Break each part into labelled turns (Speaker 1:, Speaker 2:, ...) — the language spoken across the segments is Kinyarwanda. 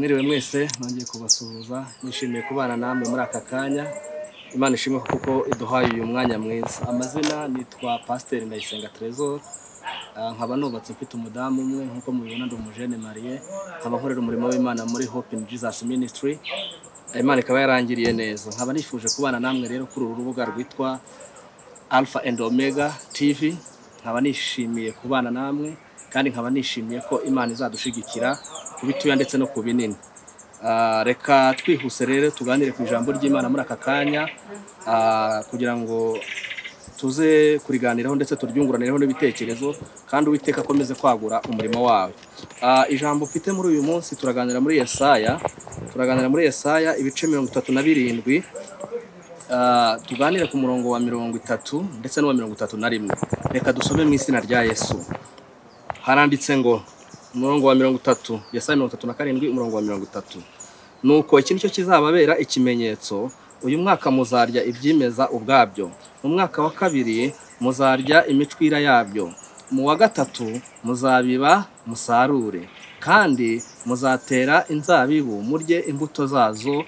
Speaker 1: Mwiriwe mwese nongeye kubasuhuza nishimiye kubana namwe muri aka kanya. Imana ishimwe kuko iduhaye uyu mwanya mwiza. Amazina nitwa Pasteur Ndayisenga Trésor. Nkaba nubatse mfite umudamu umwe nkuko mubibona ndi umujene Marie. Nkaba nkorera umurimo w'Imana muri Hope in Jesus Ministry. Imana ikaba yarangiriye neza. Nkaba nifuje kubana namwe rero kuri uru rubuga rwitwa Alpha and Omega TV. Nkaba nishimiye kubana namwe kandi nkaba nishimiye ko Imana izadushigikira kubituya ndetse no kubinini. Reka twihuse rero tuganire ku ijambo ry'Imana muri aka kanya kugira ngo tuze kuriganiraho ndetse turyunguraneho n'ibitekerezo kandi Uwiteka akomeze kwagura umurimo wawe. Ijambo mfite muri uyu munsi turaganira muri Yesaya ibice 37. Tuganire ku murongo wa 30 ndetse no wa 31. Reka dusome mu izina rya Yesu. Haranditse ngo umurongo wa 30, Yesaya 37 umurongo wa 30. Nuko iki nicyo kizababera ikimenyetso, uyu mwaka muzarya ibyimeza ubwabyo, mu mwaka wa kabiri muzarya imicwira yabyo, mu wa gatatu muzabiba musarure, kandi muzatera inzabibu murye imbuto zazo.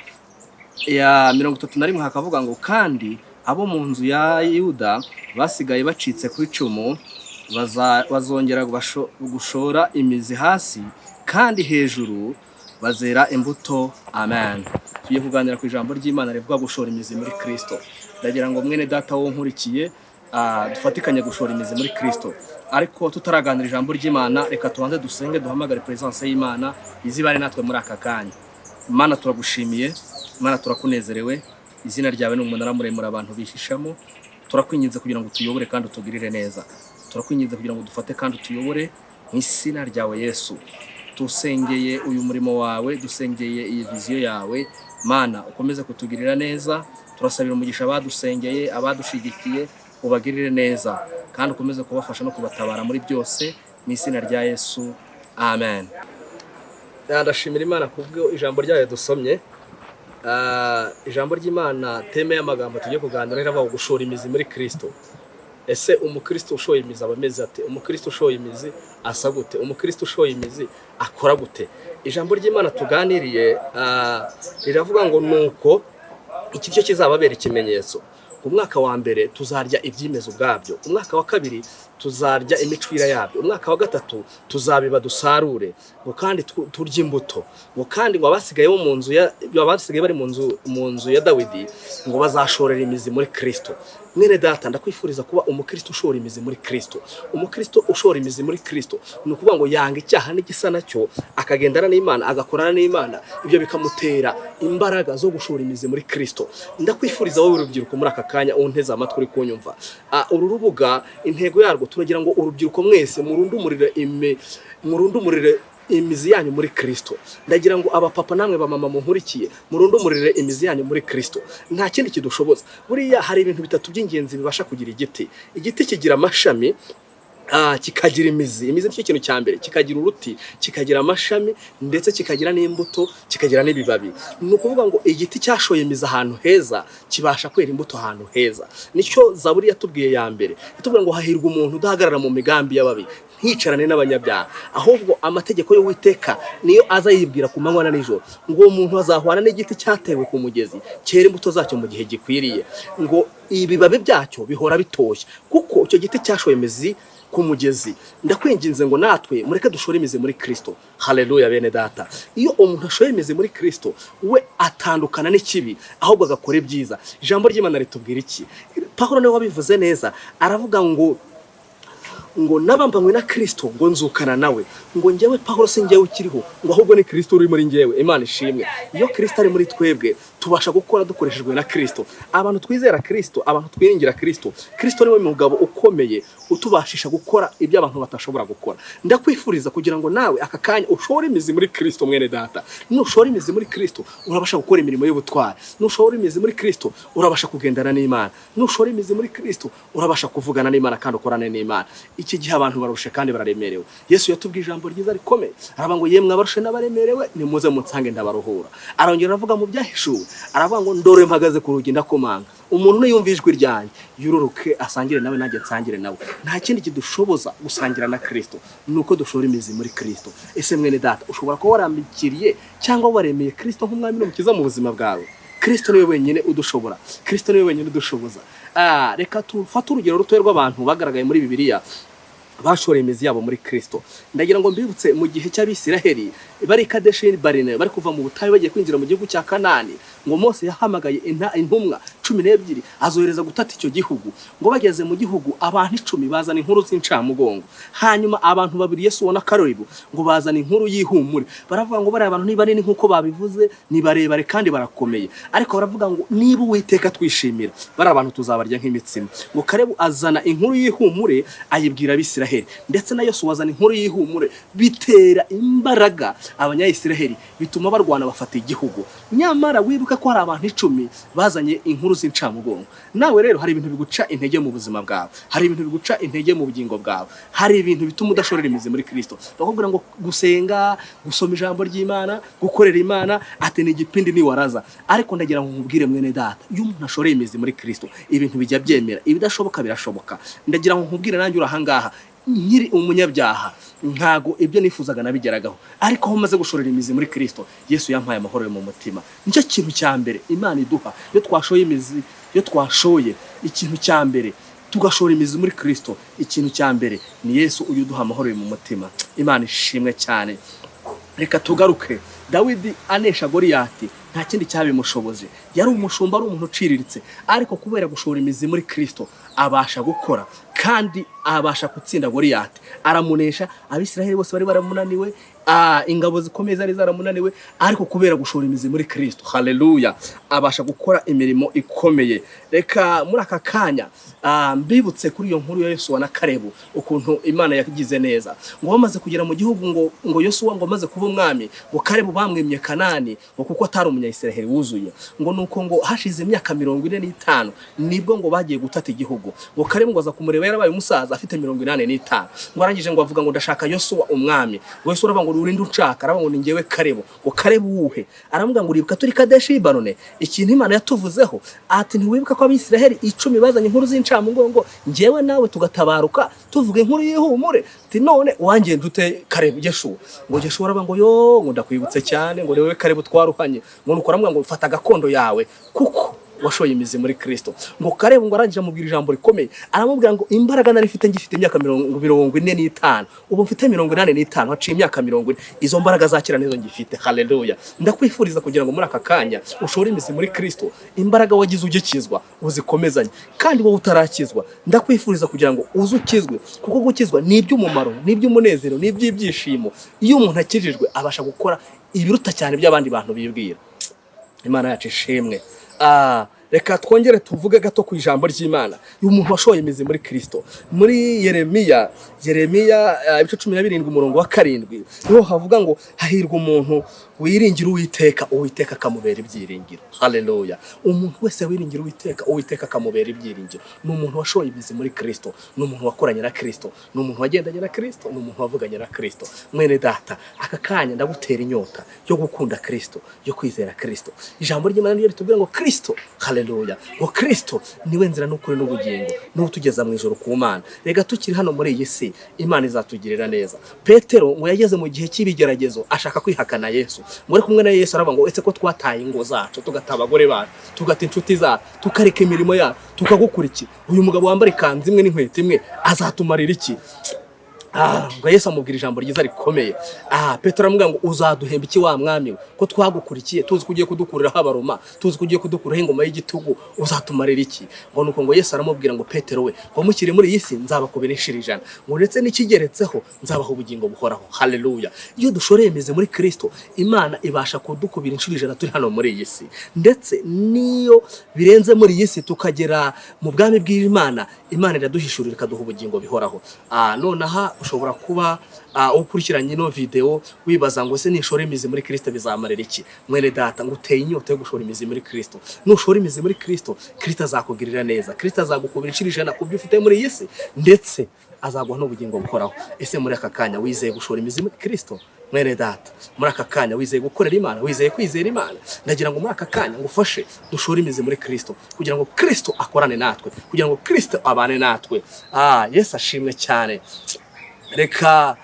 Speaker 1: Ya 31 hakavuga ngo kandi abo mu nzu ya Yuda basigaye bacitse ku icumu bazongera gushora imizi hasi, kandi hejuru bazera imbuto. Amen. Tugiye kuganira ku ijambo ry'Imana rivuga gushora imizi muri Kristo. Ndagira ngo mwene data wo nkurikiye dufatikanye gushora imizi muri Kristo. Ariko tutaraganira ijambo ry'Imana, reka tubanze dusenge duhamagare presence y'Imana izibare natwe muri aka kanya. Imana turagushimiye, Imana turakunezerewe, izina ryawe ni umunara muremure abantu bihishamo. Turakwinginze kugira ngo tuyobore kandi utugirire neza. Turakwinginze kugira ngo dufate kandi tuyobore mu izina ryawe Yesu. Tusengeye uyu murimo wawe, dusengeye iyi viziyo yawe. Mana ukomeze kutugirira neza. Turasabira umugisha abadusengeye, abadushigikiye, ubagirire neza kandi ukomeze kubafasha no kubatabara muri byose mu izina rya Yesu. Amen. Ndashimira Imana kubwo ijambo ryayo dusomye. Ijambo ry'Imana teme y'amagambo tugiye kuganira rero gushora imizi muri Kristo. Ese umukristo ushoye imizi abameze ate? Umukristo ushoye imizi asa gute? Umukristo ushoye imizi akora gute? Ijambo ry'Imana tuganiriye riravuga ngo nuko iki cyo kizababera ikimenyetso. Umwaka wa mbere tuzarya ibyimeza ubwabyo, umwaka wa kabiri tuzarya imicwira yabyo, umwaka wa gatatu tuzabiba dusarure, ngo kandi turya imbuto, ngo kandi ngo abasigaye bari mu nzu ya Dawidi ngo bazashorera imizi muri Kristo. Mwene data ndakwifuriza kuba umukristo ushora imizi muri Kristo. Umukristo ushora imizi muri Kristo ni ukuvuga ngo yanga icyaha n'igisa nacyo, akagendana n'Imana, agakorana n'Imana, ibyo bikamutera imbaraga zo gushora imizi muri Kristo. Ndakwifuriza wowe urubyiruko muri aka kanya unteze amatwi uri kunyumva. Uru rubuga intego yarwo turagira ngo urubyiruko mwese murundumurire imizi yanyu muri Kristo. Ndagira ngo abapapa namwe bamama munkurikiye murundumurire imizi yanyu muri Kristo. Nta kindi kidushoboza. Buriya hari ibintu bitatu by'ingenzi bibasha kugira igiti. Igiti kigira amashami, kikagira imizi. Imizi nicyo kintu cya mbere, kikagira uruti, kikagira amashami, ndetse kikagira n'imbuto, kikagira n'ibibabi. Ni ukuvuga ngo igiti cyashoye imizi ahantu heza kibasha kwera imbuto ahantu heza. Nicyo Zaburi yatubwiye ya mbere. Yatubwira ngo hahirwa umuntu udahagarara mu migambi y'ababi, nticarane n'abanyabyaha, ahubwo amategeko y'Uwiteka niyo aza yibwira ku manywa na nijoro. Ngo uwo muntu azahwana n'igiti cyatewe ku mugezi, cyera imbuto zacyo mu gihe gikwiriye, ngo ibibabi byacyo bihora bitoshye, kuko icyo giti cyashoye imizi ku mugezi. Ndakwinginze ngo natwe mureke dushore imizi muri Kristo. Haleluya bene data. Iyo umuntu ashoye imizi muri Kristo, we atandukana n'ikibi ahubwo agakora ibyiza. Ijambo ry'Imana ritubwira iki? Pawulo niwe wabivuze neza, aravuga ngo nabambanywe na Kristo ngo nzukana nawe, ngo njyewe Pawulo si njyewe ukiriho, ngo ahubwo ni Kristo uri muri njyewe. Imana ishimwe. Iyo Kristo ari muri twebwe tubasha gukora dukoreshejwe na Kristo. Abantu twizera Kristo, abantu twiringira Kristo, Kristo niwe mugabo ukomeye utubashisha gukora ibyo abantu batashobora gukora. Ndakwifuriza kugira ngo nawe aka kanya ushore imizi muri Kristo mwene data. Nushora imizi muri Kristo urabasha gukora imirimo y'ubutwari. Nushora imizi muri Kristo urabasha kugendana n'Imana. Nushora imizi muri Kristo urabasha kuvugana n'Imana kandi ukorana n'Imana. Iki gihe abantu barushe kandi bararemerewe. Yesu yatubwiye ijambo ryiza rikomeye, aravuga ngo yemwe abarushe n'abaremerewe nimuze munsange ndabaruhura. Arongera aravuga mu byahishuwe, aravuga ngo ndore mpagaze ku rugi ndakomanga, umuntu niyumva ijwi ryanjye yururuke asangire nawe nanjye nsangire dusangire nawe. Nta kindi kidushoboza gusangira na Kristo nuko dushora imizi muri Kristo. Ese mwene data ushobora kuba warambikiriye cyangwa waremeye Kristo nk'umwami n'umukiza mu buzima bwawe? Kristo niwe wenyine udushobora, Kristo niwe wenyine udushoboza. Reka tufate urugero rutoya rw'abantu bagaragaye muri Bibiliya bashoreye imizi yabo muri Kristo. Ndagira ngo mbibutse mu gihe cy'Abisiraheli bari Kadeshi Barine bari kuva mu butayu bagiye kwinjira mu gihugu cya Kanani, ngo Mose yahamagaye intumwa 12 azohereza gutata icyo gihugu. Ngo bageze mu gihugu abantu 10 bazana inkuru z'incamugongo, hanyuma abantu 2 Yesu wona Karobu ngo bazana inkuru y'ihumure. Baravuga ngo bari abantu niba nini nkuko babivuze, ni barebare kandi barakomeye, ariko baravuga ngo niba Uwiteka twishimira bari abantu tuzabarya nk'imitsima. Ngo Karebu azana inkuru y'ihumure ayibwira Abisiraheli, ndetse na Yesu wazana inkuru y'ihumure, bitera imbaraga Abanyayisiraheli, bituma barwana bafata igihugu. Nyamara wibuka ko hari abantu 10 bazanye inkuru z'incamugongo. Nawe rero hari ibintu biguca intege mu buzima bwawe, hari ibintu biguca intege mu bugingo bwawe, hari ibintu bituma udashorera imizi muri Kristo. Bakubwira ngo gusenga, gusoma ijambo ry'Imana, gukorera Imana ate ni igipindi ni waraza. Ariko ndagira ngo nkubwire mwene data, iyo umuntu ashoreye imizi muri Kristo ibintu bijya byemera, ibidashoboka birashoboka. Ndagira ngo nkubwire nanjye urahangaha nkiri umunyabyaha, ntago ibyo nifuzaga nabigeragaho, ariko aho maze gushorera imizi muri Kristo, Yesu yampaye amahoro mu mutima. Nicyo kintu cya mbere Imana iduha iyo twashoye imizi, iyo twashoye ikintu cya mbere tugashora imizi muri Kristo, ikintu cya mbere ni Yesu uduha amahoro mu mutima. Imana ishimwe cyane. Reka tugaruke. Dawidi anesha Goliyati nta kindi cyabimushoboje, yari umushumba, ari umuntu uciriritse, ariko kubera gushora imizi muri Kristo abasha gukora kandi abasha gutsinda Goliyati, aramunesha. Abisiraheli bose bari baramunaniwe, ingabo zikomeye zari zaramunaniwe, ariko kubera gushora imizi muri Kristo, haleluya, abasha gukora imirimo ikomeye. Reka muri aka kanya mbibutse kuri iyo nkuru ya Yesu na Karebu, ukuntu Imana yagize neza. Ngo bamaze kugera mu gihugu, ngo Yesu ngo amaze kuba umwami, ngo Karebu bamwimye Kanani, ngo kuko atari umunyayisiraheli wuzuye. Ngo nuko ngo hashize imyaka 45 nibwo ngo bagiye gutata igihugu. Ngo Karebu ngo aza kumureba yarabaye umusaza afite 85. Ngo arangije ngo avuga ngo ndashaka Yesu umwami. Ngo Yesu aravuga ngo urinde uncaka, aravuga ngo ni ngewe Karebu. Ngo Karebu wuhe? Aravuga ngo uribuka turi Kadeshi Barine, ikintu Imana yatuvuzeho ati ntiwibuka ko Abisiraheli 10 bazanye inkuru z'incamugongo, ngewe nawe tugatabaruka tuvuga inkuru y'ihumure. Ati none wangiye ndute Karebu Yeshuwa? Ngo Yeshuwa aravuga ngo yo, ngo ndakwibutse cyane, ngo rewe Karebu twaruhanye. Ngo nuko aravuga ngo fata gakondo yawe kuko washoye imizi muri Kristo. Ngo Karebu ngo arangije amubwira ijambo rikomeye, aramubwira ngo imbaraga nari mfite ngifite imyaka 45, ubu mfite 85, haciye imyaka 40, izo mbaraga zakira nizo ngifite. Haleluya. Ndakwifuriza kugira ngo muri aka kanya ushore imizi muri Kristo, imbaraga wagize ugikizwa uzikomezanye, kandi wowe utarakizwa ndakwifuriza kugira ngo uzukizwe, kuko gukizwa ni iby'umumaro, ni iby'umunezero, ni iby'ibyishimo. Iyo umuntu akijijwe abasha gukora ibiruta cyane by'abandi bantu bibwira. Imana yacu ishimwe. Reka twongere tuvuge gato ku ijambo ry'Imana y'umuntu washoye imizi muri Kristo. Muri Yeremiya ibice 17 umurongo wa 7 niho havuga ngo hahirwa umuntu wiringira Uwiteka, Uwiteka akamubera ibyiringiro. Haleluya. Umuntu wese wiringira Uwiteka, Uwiteka akamubera ibyiringiro. Ni umuntu washoye imizi muri Kristo, ni umuntu wakoranye na Kristo, ni umuntu wagendanye na Kristo, ni umuntu wavuganye na Kristo. Mwene data, aka kanya ndagutera inyota yo gukunda Kristo, yo kwizera Kristo. Ijambo ry'Imana ryo ritubwira ngo Kristo, haleluya, ngo Kristo niwe nzira n'ukuri n'ubugingo, no tugeza mu ijoro ku Mana. Rega tukiri hano muri iyi si, Imana izatugirira neza. Petero ngo yageze mu gihe cy'ibigeragezo ashaka kwihakana Yesu. Muri kumwe na Yesu aravuga ngo ese ko twataye ingo zacu, tugata abagore bacu, tugata inshuti zacu, tukareka imirimo yacu, tukagukurikira, uyu mugabo wambara ikanzu imwe n'inkweto imwe azatumarira iki? Ngo Yesu amubwira ijambo ryiza rikomeye. Petero aramubwira ngo uzaduhemba iki wa mwami we, ko twagukurikiye tuzi kugiye kudukuriraho Abaroma, tuzi kugiye kudukuraho ingoma y'igitugu, uzatumarira iki? Ngo nuko ngo Yesu aramubwira ngo Petero we, ngo mukiri muri iyi si nzabakubira inshuro 100, ngo ndetse n'ikigeretseho nzabaha ubugingo buhoraho. Haleluya. Iyo dushoreye imizi muri Kristo, Imana ibasha kudukubira inshuro 100 turi hano muri iyi si, ndetse niyo birenze muri iyi si tukagera mu bwami bw'Imana, Imana iraduhishurira ikaduha ubugingo bihoraho. Nonaha ushobora kuba ukurikiranye no video wibaza ngo se nishore imizi muri Kristo bizamarira iki? Mwene data, ngo uteye inyota yo gushora imizi muri Kristo. Nushora imizi muri Kristo, Kristo azakugirira neza, Kristo azagukubira inshuro 100 kubyo ufite muri Yesu, ndetse azaguha n'ubugingo bukoraho. Ese muri aka kanya wizeye gushora imizi muri Kristo? mwene data muri aka kanya wizeye gukorera Imana, wizeye kwizera Imana, ndagira ngo muri aka kanya ngufashe dushore imizi muri Kristo kugira ngo Kristo akorane natwe, kugira ngo Kristo abane natwe. Yesu ashimwe cyane. Reka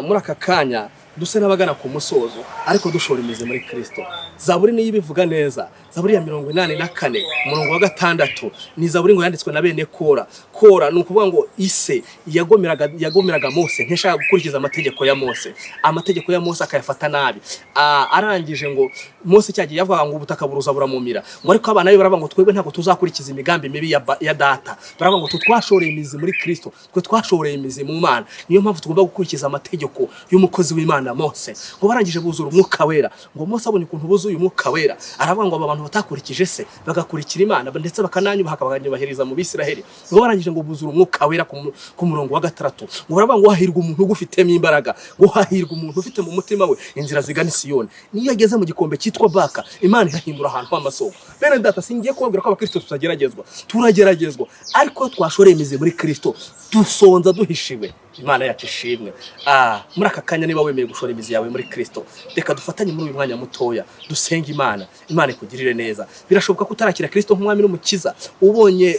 Speaker 1: muri aka kanya duse n'abagana ku musozo ariko dushora imizi muri Kristo. Zaburi niyo ibivuga neza, Zaburi ya 84 umurongo wa 6 ni Zaburi ngo yanditswe na bene Kora. Kora ni ukuvuga ngo ise yagomeraga Mose, ntishaka gukurikiza amategeko ya Mose. Amategeko ya Mose akayafata nabi. Arangije ngo Mose cyagiye yavuga ngo ubutaka buruza buramumira. Ngo ariko abana be baravuga ngo twebwe ntabwo tuzakurikiza imigambi mibi ya data. Baravuga ngo twashoreye imizi muri Kristo, twe twashoreye imizi mu Mana. Niyo mpamvu tugomba gukurikiza amategeko y'umukozi w'Imana Mose. Ngo barangije buzura umwuka wera. Ngo Mose abonye ukuntu buzuye umwuka wera, aravuga ngo abantu batakurikije se bagakurikira Imana ndetse bakananyubaha bakabanyubahiriza mu Bisiraheli. Ngo barangije ngo buzura umwuka wera ku murongo wa 6. Ngo baravuga ngo hahirwa umuntu ugufitemo imbaraga, ngo hahirwa umuntu ufite mu mutima we inzira zigana Siyoni. Niyo ageze mu gikombe cyitwa Baka, Imana ihahindura ahantu h'amasoko. Bene data, singiye kubabwira ko abakristo turageragezwa, ariko twashoreye imizi muri Kristo dusonza duhishiwe. Imana yacu ishimwe. Muri aka kanya niba wemeye gushora imizi yawe muri Kristo, reka dufatanye muri uyu mwanya mutoya dusenga Imana ikugirire neza. Birashoboka ko utarakira Kristo nk'umwami n'umukiza, ubonye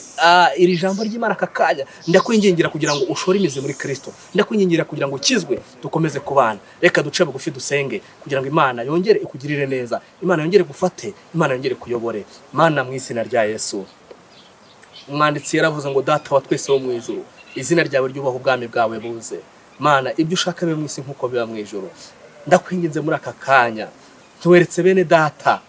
Speaker 1: iri jambo ry'Imana aka kanya, ndakwingingira kugira ngo ushore imizi muri Kristo, ndakwingingira kugira ngo ukizwe dukomeze kubana. Reka duce bugufi dusenge kugira ngo Imana yongere ikugirire neza, Imana yongere gufate, Imana yongere kuyobore. Mana mu izina rya Yesu. Umwanditsi yaravuze ngo data wa twese wo mu ijuru, izina ryawe ryubaho, ubwami bwawe buze. Mana, ibyo ushaka bibe mu isi nk'uko biba mu ijuru. Ndakwinginze muri aka kanya tuweretse bene data,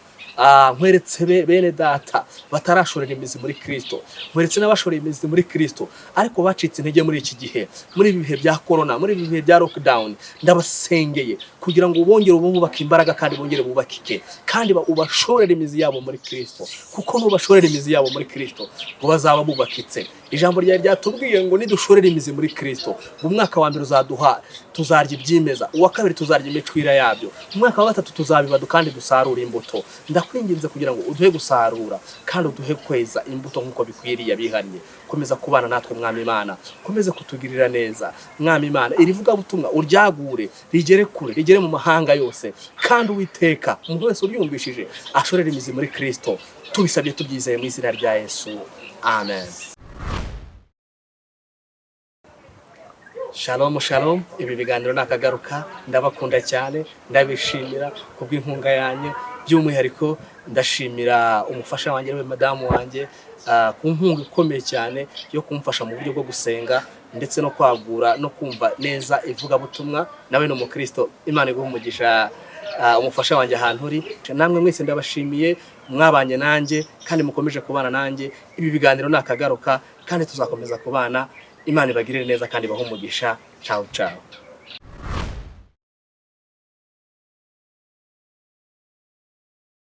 Speaker 1: nkweretse bene data batarashorera imizi muri Kristo, nkweretse n'abashorera imizi muri Kristo ariko bacitse intege muri iki gihe, muri ibi bihe bya corona, muri ibi bihe bya lockdown. Ndabasengeye kugira ngo bongere ububaka imbaraga kandi bongere bubakike, kandi ubashorera imizi yabo muri Kristo, kuko nubashorera imizi yabo muri Kristo ngo bazaba bubakitse. Ijambo rya ryatubwiye ngo nidushorera imizi muri Kristo, mu mwaka wa mbere uzaduha tuzarya ibyimeza, uwa kabiri tuzarya imicwira yabyo, mu mwaka wa 3 tuzabibadu kandi dusarura imbuto. Ndakwinginze kugira ngo uduhe gusarura kandi uduhe kweza imbuto nk'uko bikwiriye abihannye. Komeza kubana natwe Mwami Imana, komeze kutugirira neza Mwami Imana. Irivuga butumwa uryagure, rigere kure, rigere mu mahanga yose, kandi Uwiteka umuntu wese uryumvishije ashorera imizi muri Kristo. Tubisabye tubyizeye mu izina rya Yesu, amen. Shalom shalom, ibi biganiro nakagaruka. Ndabakunda cyane, ndabishimira kubw'inkunga yanyu. By'umwihariko ndashimira umufasha wanjye we madamu wanjye ku nkunga ikomeye cyane yo kumfasha mu buryo bwo gusenga ndetse no kwagura no kumva neza ivuga butumwa. Nawe no mu Kristo, Imana iguhe umugisha umufasha wanjye ahantu uri. Namwe mwese ndabashimiye, mwabanye nanjye kandi mukomeje kubana nanjye. Ibi biganiro nakagaruka kandi tuzakomeza kubana. Imana ibagirire neza kandi bahe umugisha. Ciao ciao.